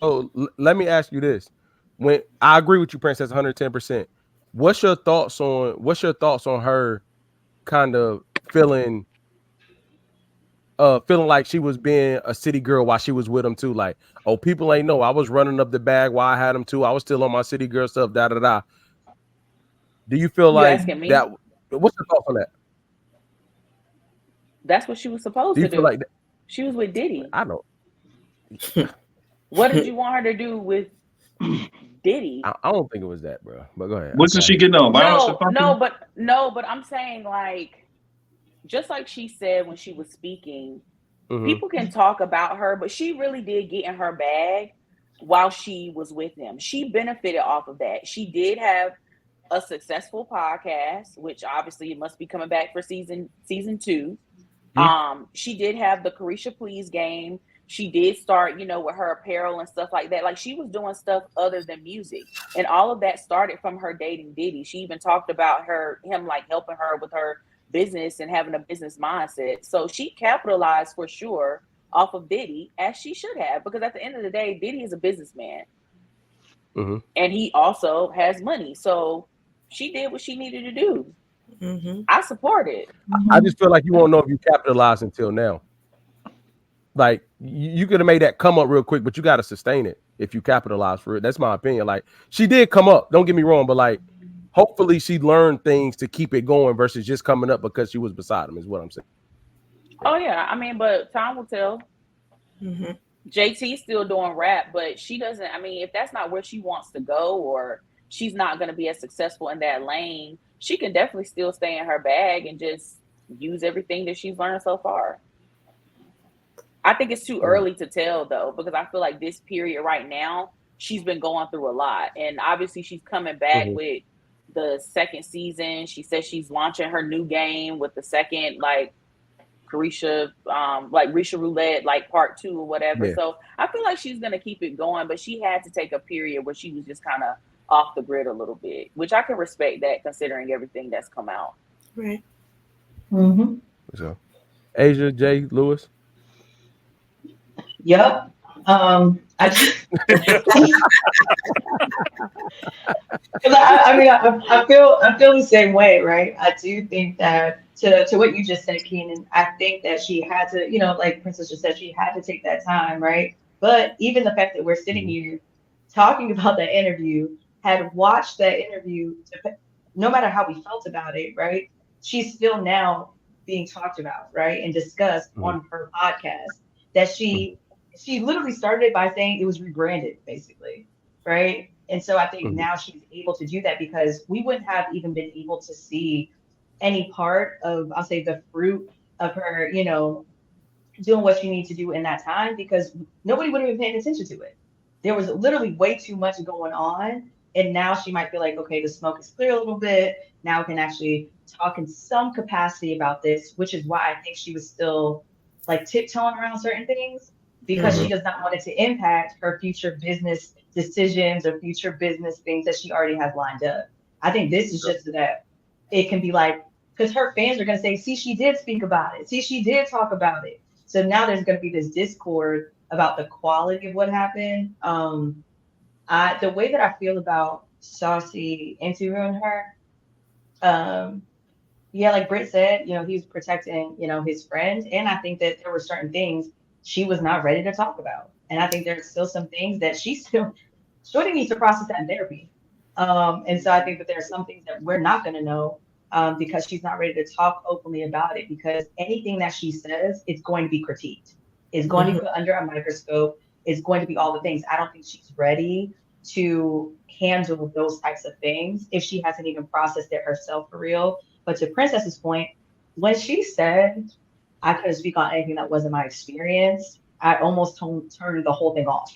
let me ask you this: when I agree with you, Princess, 110%. What's your thoughts on her kind of feeling like she was being a city girl while she was with him too? Like, oh, people ain't know I was running up the bag while I had him too. I was still on my city girl stuff. Da da da. Do you feel You like asking me? that? What's your thoughts on that? That's what she was supposed Do you to feel do. like that? She was with Diddy. I don't. What did you want her to do with Diddy? I don't think it was that, bro. But go ahead. Wasn't Go she ahead. getting on violence or No, something? no, but no, but I'm saying like just like she said when she was speaking, Mm-hmm. people can talk about her, but she really did get in her bag while she was with him. She benefited off of that. She did have a successful podcast, which obviously must be coming back for season two. She did have the Carisha Please game. She did start, with her apparel and stuff like that. Like she was doing stuff other than music. And all of that started from her dating Diddy. She even talked about him like helping her with her business and having a business mindset. So she capitalized for sure off of Diddy as she should have, because at the end of the day, Diddy is a businessman Mm-hmm. and he also has money. So she did what she needed to do. Mm-hmm. I support it. I just feel like you won't know if you capitalized until now. Like you could have made that come up real quick, but you got to sustain it if you capitalize for it. That's my opinion. Like she did come up. Don't get me wrong, but like hopefully she learned things to keep it going versus just coming up because she was beside him. Is what I'm saying. Oh yeah, I mean, but time will tell. Mm-hmm. JT's still doing rap, but she doesn't. I mean, if that's not where she wants to go, or she's not going to be as successful in that lane, she can definitely still stay in her bag and just use everything that she's learned so far. I think it's too early to tell though, because I feel like this period right now, she's been going through a lot. And obviously she's coming back Mm-hmm. with the second season. She says she's launching her new game with the second, like Carisha, like Risha Roulette, like part 2 or whatever. Yeah. So I feel like she's gonna keep it going, but she had to take a period where she was just kind of off the grid a little bit, which I can respect that considering everything that's come out. Right. Mm-hmm. So, Asia, Jay, Lewis. Yep. I just, 'cause I mean, I feel the same way, right? I do think that to what you just said, Keenan, I think that she had to, like Princess just said, she had to take that time, right? But even the fact that we're sitting Mhm. here talking about that interview, had watched that interview, no matter how we felt about it, right? She's still now being talked about, right, and discussed Mhm. on her podcast. That Mhm. she literally started by saying it was rebranded, basically, right? And so I think Mhm. now she's able to do that because we wouldn't have even been able to see any part of, I'll say, the fruit of her, doing what she needs to do in that time because nobody would have been paying attention to it. There was literally way too much going on. And now she might feel like, okay, the smoke is clear a little bit. Now I can actually talk in some capacity about this, which is why I think she was still like tiptoeing around certain things because Mm-hmm. she Mhm. does not want it to impact her future business decisions or future business things that she already has lined up. I think this is just so that it can be like, because her fans are going to say, see, she did speak about it. See, she did talk about it. So now there's going to be this discord about the quality of what happened. The way that I feel about Saucy interviewing her, um, yeah, like Britt said, he was protecting, his friend, and I think that there were certain things she was not ready to talk about, and I think there's still some things that Shorty needs to process that in therapy. And so I think that there are some things that we're not going to know because she's not ready to talk openly about it. Because anything that she says is going to be critiqued, is going to be Mm-hmm. put under a microscope, is going to be all the things. I don't think she's ready to handle those types of things if she hasn't even processed it herself for real. But to Princess's point, when she said I couldn't speak on anything that wasn't my experience, I almost turned the whole thing off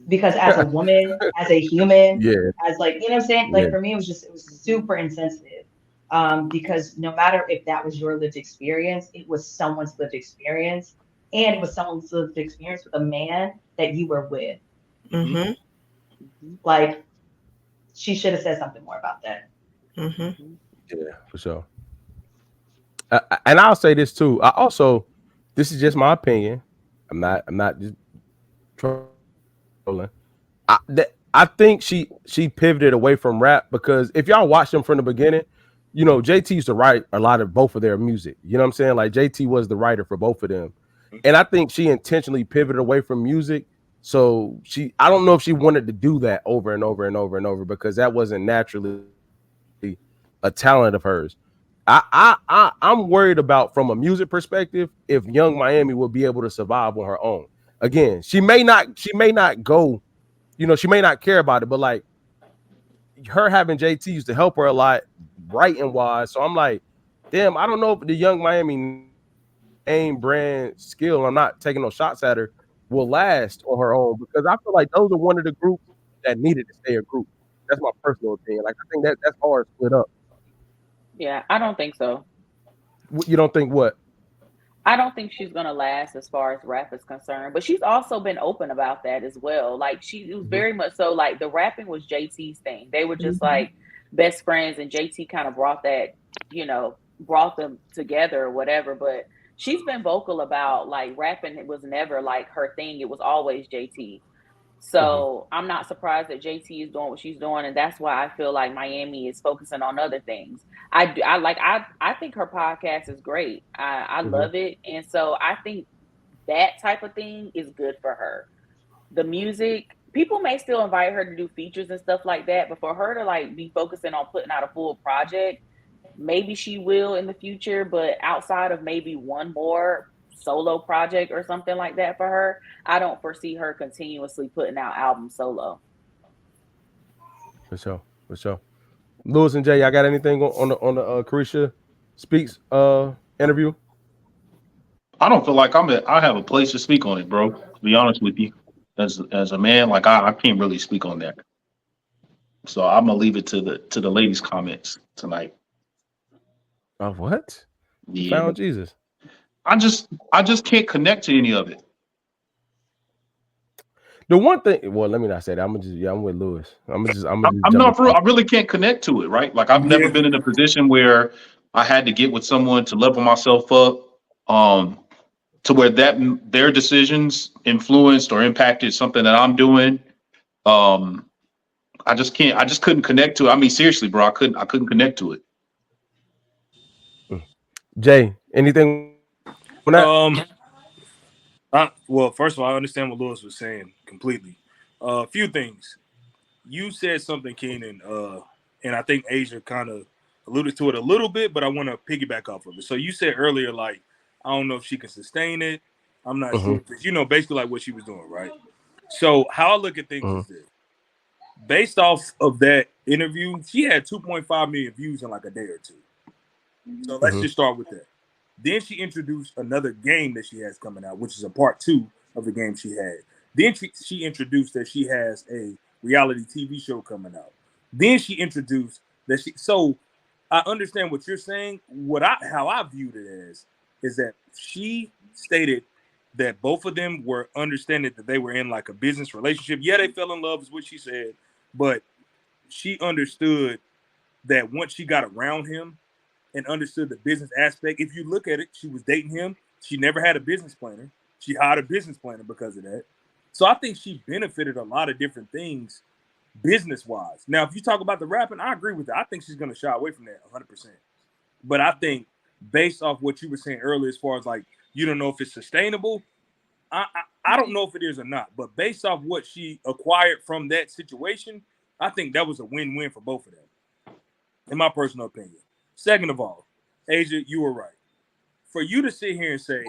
because as a woman, as a human, Yeah. as like, what I'm saying? Yeah. Like for me, it was super insensitive. Because no matter if that was your lived experience, it was someone's lived experience. And it was someone's lived experience with a man that you were with. Mm-hmm. Mhm, Like she should have said something more about that. Mm-hmm. mhm, Yeah. For sure. And I'll say this too. This is just my opinion. I'm not just trolling or nothing. I think she pivoted away from rap because if y'all watch them from the beginning, you know, JT used to write a lot of both of their music. You know what I'm saying? Like JT was the writer for both of them. And I think she intentionally pivoted away from music. So I don't know if she wanted to do that over and over and over and over because that wasn't naturally a talent of hers. I'm worried about from a music perspective if Young Miami will be able to survive on her own. Again, she may not go, you know, she may not care about it, but like her having JT used to help her a lot writing wise. So I'm like, damn, I don't know if the Young Miami name brand skill, I'm not taking no shots at her, will last on her own because I feel like those are one of the groups that needed to stay a group. That's my personal opinion. Like I think that's hard to split up. Yeah, I don't think so. You don't think what? I don't think she's gonna last as far as rap is concerned, but she's also been open about that as well. Like she was very much so like the rapping was JT's thing. They were just like best friends, and JT kind of brought that, you know, brought them together or whatever. But she's been vocal about like rapping. It was never like her thing. It was always JT. So I'm not surprised that JT is doing what she's doing, and that's why I feel like Miami is focusing on other things. I think her podcast is great. I love it, and so I think that type of thing is good for her. The music, people may still invite her to do features and stuff like that, but for her to like be focusing on putting out a full project, maybe she will in the future. But outside of maybe one more solo project or something like that for her, I don't foresee her continuously putting out albums solo. For sure. Lewis and Jay, y'all got anything on the Carisha Speaks interview? I don't feel like I have a place to speak on it, bro. To be honest with you, as a man, like I can't really speak on that. So I'm gonna leave it to the ladies' comments tonight. What? Yeah. Found Jesus. I just can't connect to any of it. The one thing, well, let me not say that. I'm with Lewis. I'm not for real. I really can't connect to it, right? Like I've never been in a position where I had to get with someone to level myself up, to where their decisions influenced or impacted something that I'm doing. I just couldn't connect to it. I mean, seriously, bro, I couldn't connect to it. Jay, anything on that? Well, first of all, I understand what Lewis was saying completely. A few things. You said something, Keenan, and I think Asia kind of alluded to it a little bit, but I want to piggyback off of it. So you said earlier, like, I don't know if she can sustain it. I'm not sure. You know, basically like what she was doing, right? So how I look at things is this. Based off of that interview, she had 2.5 million views in like a day or two. So let's just start with that. Then she introduced another game that she has coming out, which is a part 2 of the game she had. Then she introduced that she has a reality TV show coming out. Then she introduced that so I understand what you're saying. How I viewed it is that she stated that both of them were understanding that they were in like a business relationship. Yeah, they fell in love is what she said, but she understood that once she got around him and understood the business aspect, if you look at it, she was dating him. She never had a business planner. She hired a business planner because of that. So I think she benefited a lot of different things business-wise. Now, if you talk about the rapping, I agree with that. I think she's going to shy away from that 100%. But I think based off what you were saying earlier, as far as like, you don't know if it's sustainable, I don't know if it is or not. But based off what she acquired from that situation, I think that was a win-win for both of them, in my personal opinion. Second of all, Asia, you were right. For you to sit here and say,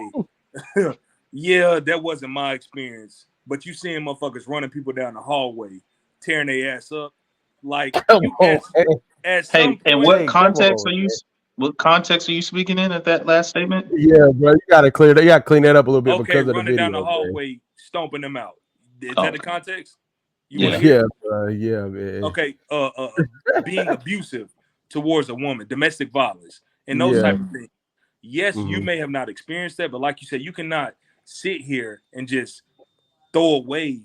yeah, that wasn't my experience, but you seeing motherfuckers running people down the hallway, tearing their ass up, like at some point, and what context are you speaking in at that last statement? Yeah, bro, you gotta clean that up a little bit because of the running video. Down the hallway, stomping them out. Is that the context? Yeah, man. Okay, being abusive towards a woman, domestic violence, and those type of things. Yes, you may have not experienced that, but like you said, you cannot sit here and just throw away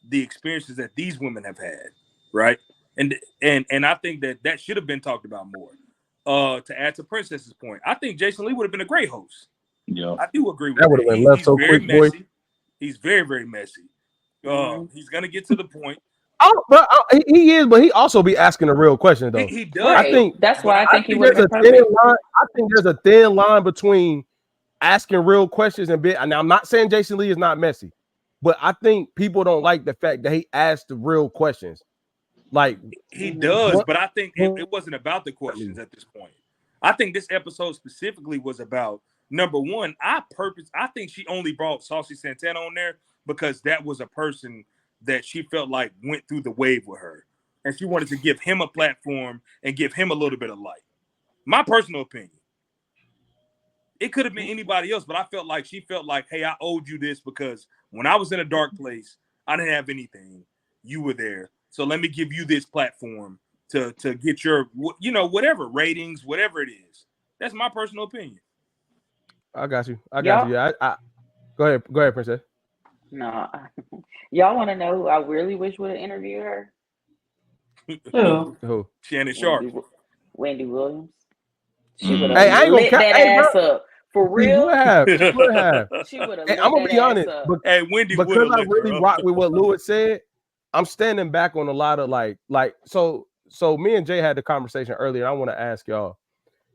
the experiences that these women have had, right? And I think that should have been talked about more. To add to Princess's point, I think Jason Lee would have been a great host. Yeah, I do agree with that. Would have been left so quick, messy. boy. He's very, very messy. He's gonna get to the point. Oh, but he is, but he also be asking the real question though. He does. Right. I think that's why I think he would there's have a been thin perfect. line. I think there's a thin line between asking real questions and bit. Now I'm not saying Jason Lee is not messy, but I think people don't like the fact that he asked the real questions. Like he does, what, but I think it wasn't about the questions at this point. I think this episode specifically was about number one. I think she only brought Saucy Santana on there because that was a person that she felt like went through the wave with her, and she wanted to give him a platform and give him a little bit of light. My personal opinion. It could have been anybody else, but I felt like she felt like, hey, I owed you this because when I was in a dark place, I didn't have anything. You were there. So let me give you this platform to get your, whatever ratings, whatever it is. That's my personal opinion. I got you. Yeah, I go ahead, Princess. No, y'all want to know who I really wish would have interviewed her? Who? Shannon Sharp. Wendy Williams. She would have Hey, I ain't lit gonna that ass up. For real? She would have. She would have Hey, lit I'm gonna that be ass honest. up. Wendy Because I really rock with what Lewis said, I'm standing back on a lot of like so me and Jay had the conversation earlier. I want to ask y'all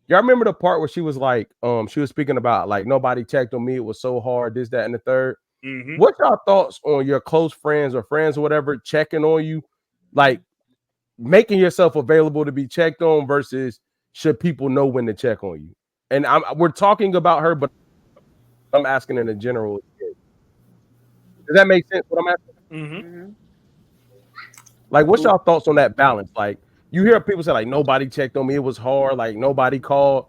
remember the part where she was like, she was speaking about like nobody checked on me, it was so hard, this, that, and the third. Mm-hmm. What's y'all thoughts on your close friends or friends or whatever checking on you, like making yourself available to be checked on versus should people know when to check on you? And we're talking about her, but I'm asking in a general. Does that make sense? What I'm asking? Mm-hmm. Like, what's y'all thoughts on that balance? Like, you hear people say, like, nobody checked on me, it was hard, like nobody called.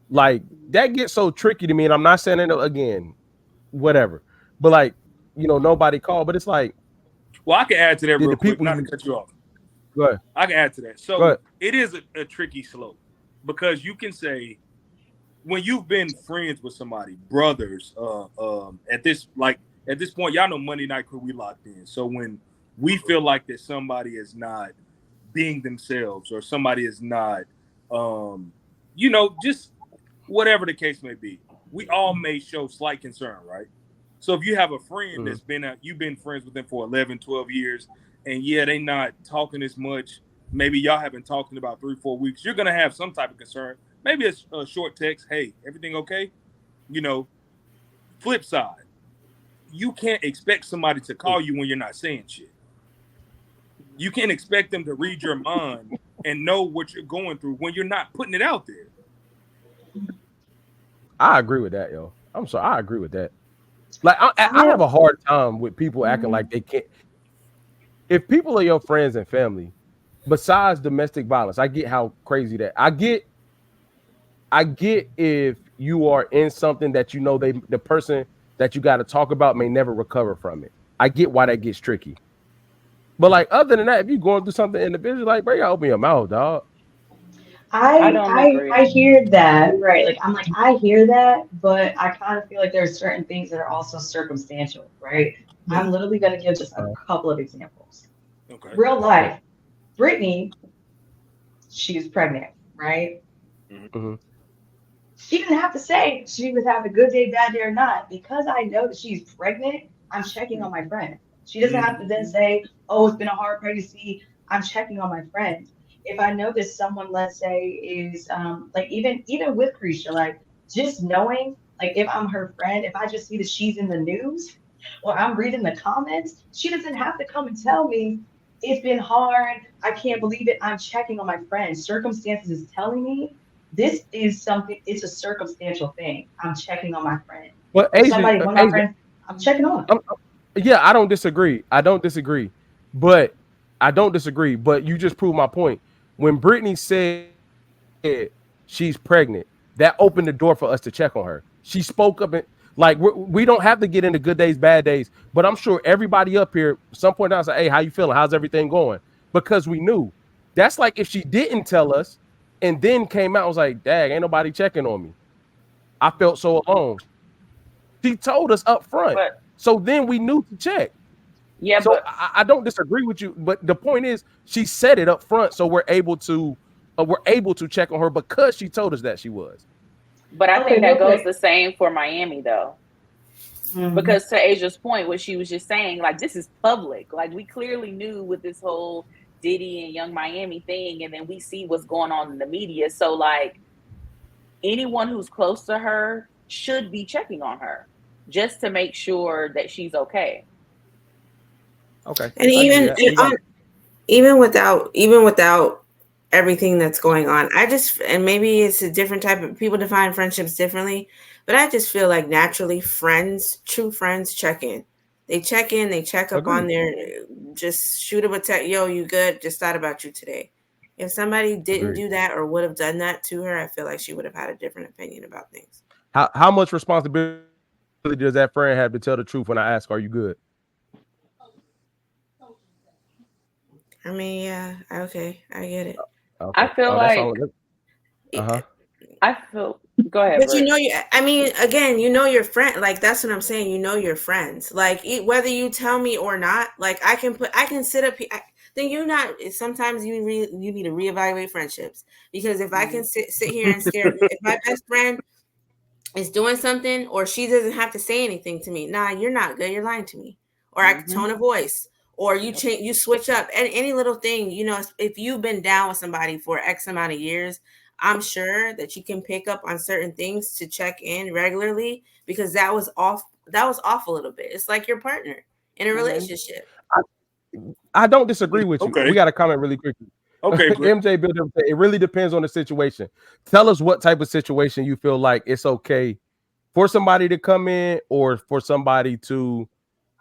Like, that gets so tricky to me. And I'm not saying it again, whatever. But like, nobody called. But it's like, well, I can add to that real quick, people not to cut you off. Go ahead. I can add to that. So it is a tricky slope because you can say when you've been friends with somebody, brothers, at this point, y'all know Monday Night Crew, we locked in. So when we feel like that somebody is not being themselves or somebody is not, just whatever the case may be, we all may show slight concern, right? So if you have a friend that's you've been friends with them for 11, 12 years, and they not talking as much, maybe y'all haven't talked in about 3-4 weeks, you're going to have some type of concern. Maybe a short text, hey, everything okay? Flip side, you can't expect somebody to call you when you're not saying shit. You can't expect them to read your mind and know what you're going through when you're not putting it out there. I agree with that, yo. I'm sorry, I agree with that. Like, I have a hard time with people acting like they can't. If people are your friends and family, besides domestic violence, I get how crazy that. I get if you are in something that the person that you got to talk about may never recover from it. I get why that gets tricky. But like, other than that, if you're going through something individual, like, bro, you gotta open your mouth, dog. I hear that, right? Like, I'm like, I hear that, but I kind of feel like there's certain things that are also circumstantial, right? I'm literally going to give just a couple of examples. Okay. Real life. Brittany, she's pregnant, right? Mm-hmm. She didn't have to say she was having a good day, bad day, or not. Because I know that she's pregnant, I'm checking on my friend. She doesn't have to then say, oh, it's been a hard pregnancy. I'm checking on my friend. If I notice someone, let's say, is like even with Carisha, like just knowing, like if I'm her friend, if I just see that she's in the news or I'm reading the comments, she doesn't have to come and tell me it's been hard. I can't believe it. I'm checking on my friend. Circumstances is telling me this is something. It's a circumstantial thing. I'm checking on my friend. Well, one of my friends, I'm checking on. I don't disagree. But you just proved my point. When Brittany said she's pregnant, that opened the door for us to check on her. She spoke up and like we don't have to get into good days, bad days, but I'm sure everybody up here at some point down said, hey, how you feeling? How's everything going? Because we knew. That's like if she didn't tell us and then came out and was like, dang, ain't nobody checking on me. I felt so alone. She told us up front. So then we knew to check. Yeah, so I don't disagree with you, but the point is she said it up front, so we're able to check on her because she told us that she was. But I think that goes the same for Miami, though. Because to Asia's point, what she was just saying, like, this is public. Like, we clearly knew with this whole Diddy and Young Miami thing, and then we see what's going on in the media. So, like, anyone who's close to her should be checking on her just to make sure that she's okay. Okay. And even without everything that's going on, and maybe it's a different type of people define friendships differently, but I just feel like naturally true friends check in. They check in, they check up on their, just shoot them a text, yo, you good? Just thought about you today. If somebody didn't do that or would have done that to her, I feel like she would have had a different opinion about things. How much responsibility does that friend have to tell the truth when I ask, are you good? I mean, yeah, okay, I get it. Okay. I feel I feel. Go ahead. But I mean, again, your friend. Like, that's what I'm saying. Your friends. Like, whether you tell me or not, like, I can sit up here. Sometimes you need to reevaluate friendships, because if I can sit here and stare, if my best friend is doing something or she doesn't have to say anything to me, nah, you're not good. You're lying to me. Or I tone of voice. Or you change, you switch up, and any little thing, if you've been down with somebody for X amount of years, I'm sure that you can pick up on certain things to check in regularly, because that was off a little bit. It's like your partner in a relationship. I don't disagree with you. Okay. We got to comment really quickly. Okay. MJ Bill, it really depends on the situation. Tell us what type of situation you feel like it's okay for somebody to come in, or for somebody to.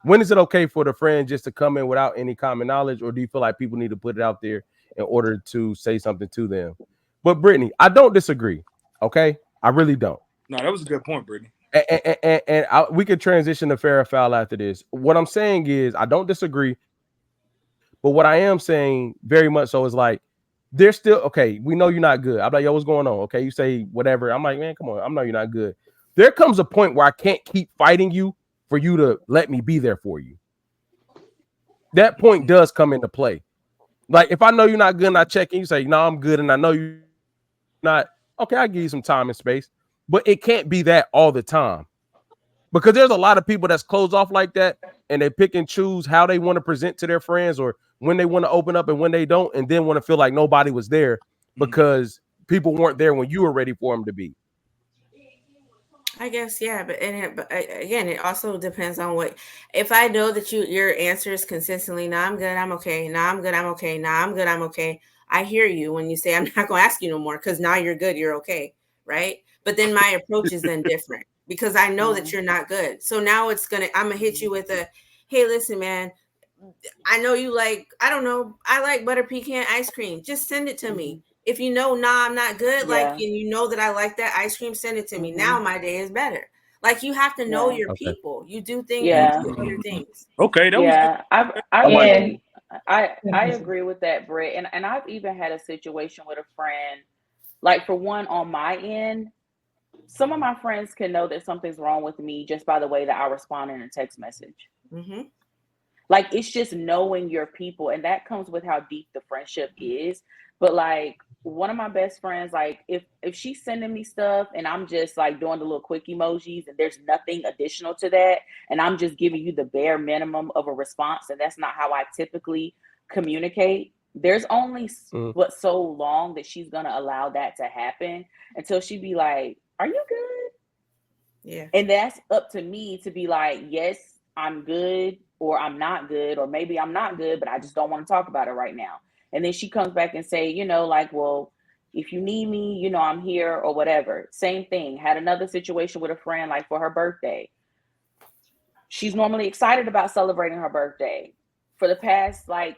When is it okay for the friend just to come in without any common knowledge, or do you feel like people need to put it out there in order to say something to them? But Brittany, I don't disagree. Okay, I really don't. No, that was a good point, Brittany. And we could transition to fair or foul after this. What I'm saying is, I don't disagree, but what I am saying very much so is like, they're still okay. We know you're not good. I'm like, yo, what's going on? Okay, you say whatever. I'm like, man, come on. I know you're not good. There comes a point where I can't keep fighting you for you to let me be there for you. That point does come into play. Like, if I know you're not good and I check in, you say, no, I'm good, and I know you're not, okay, I give you some time and space. But it can't be that all the time. Because there's a lot of people that's closed off like that, and they pick and choose how they want to present to their friends, or when they want to open up and when they don't, and then want to feel like nobody was there because people weren't there when you were ready for them to be. I guess, yeah, but again, it also depends on what. If I know that your answer is consistently, "Nah, I'm good, I'm okay. Nah, I'm good, I'm okay. Nah, I'm good, I'm okay." I hear you when you say, "I'm not going to ask you no more," because now you're good, you're okay, right? But then my approach is then different, because I know that you're not good. So now I'm gonna hit you with a, "Hey, listen, man, I know you like, I don't know, I like butter pecan ice cream. Just send it to me." If you know, nah, I'm not good, like, and you know that I like that ice cream, send it to me. Now my day is better. Like, you have to know your people. You do things, you do your things. Okay, that was good. I agree with that, Brett. And I've even had a situation with a friend, like, for one, on my end, some of my friends can know that something's wrong with me just by the way that I respond in a text message. Mm-hmm. Like, it's just knowing your people, and that comes with how deep the friendship is. But like, one of my best friends, like, if she's sending me stuff and I'm just like doing the little quick emojis and there's nothing additional to that, and I'm just giving you the bare minimum of a response, and that's not how I typically communicate, there's only but so long that she's gonna allow that to happen until she be like, "Are you good?" Yeah. And that's up to me to be like, "Yes, I'm good," or "I'm not good," or maybe I'm not good, but I just don't want to talk about it right now. And then she comes back and say, like, "Well, if you need me, I'm here," or whatever. Same thing. Had another situation with a friend, like, for her birthday. She's normally excited about celebrating her birthday. For the past, like,